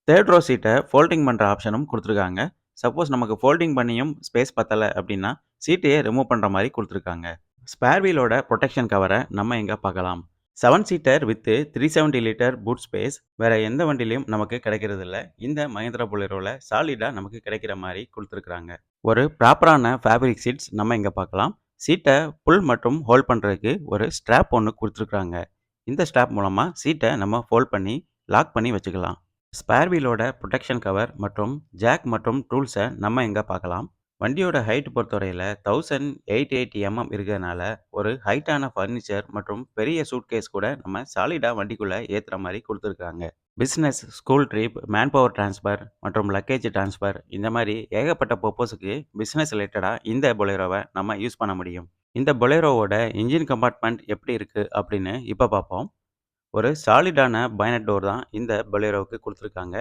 3 row சீட்ட folding பண்ற ஆப்ஷனும் குடுத்துருக்காங்க. சப்போஸ் நமக்கு ஃபோல்டிங் பண்ணியும் ஸ்பேஸ் பத்தல அப்டின்னா, சீட்டையே ரிமூவ் பண்ற மாரி குடுத்துருக்காங்க. ஸ்பேர் வீலோட புரொடெக்ஷன் கவர நம்ம இங்க பார்க்கலாம். 7 seater with 370 litre boot space வேற எந்த வண்டியிலயும் நமக்கு கிடைக்கிறதில்ல. இந்த மஹிந்திரா பொலேரோல சாலிடா நமக்கு கிடைக்கிற மாரி குடுத்துருக்காங்க. ஒரு ப்ராப்பரான ஃபேப்ரிக் சீட்ஸ் நம்ம இங்க பார்க்கலாம். சீட்ட புல் மற்றும் ஹோல்ட் பண்றதுக்கு ஒரு ஸ்ட்ராப் ஒண்ணு குடுத்துருக்காங்க. இந்த ஸ்ட்ராப் மூலமா சீட்ட நம்ம ஃபோல்ட் பண்ணி, லாக் பண்ணி வச்சுக்கலாம். ஸ்பேர் வீலோட புரொடெக்ஷன் கவர் மற்றும் ஜாக் மற்றும் டூல்ஸ நம்ம இங்க பார்க்கலாம். வண்டியோட ஹைட் பொறுத்தவரையில 1880 இருக்கிறதுனால, ஒரு ஹைட்டான ஃபர்னிச்சர் மற்றும் பெரிய சூட்கேஸ் கூட நம்ம சாலிடா வண்டிக்குள்ள ஏத்துற மாரி குடுத்துருக்காங்க. Business, school trip, man power transfer மற்றும் லக்கேஜ் டிரான்ஸ்ஃபர் இந்த மாரி ஏகப்பட்ட பர்ப்போஸுக்கு பிசினஸ் ரிலேட்டடா இந்த பொலேரோவ நம்ம யூஸ் பண்ண முடியும். இந்த பொலேரோவோட இன்ஜின் கம்பார்ட்மெண்ட் எப்படி இருக்கு அப்படின்னு இப்ப பார்ப்போம். ஒரு சாலிடான பைனட் டோர் தான் இந்த பொலேரோவுக்கு குடுத்துருக்காங்க.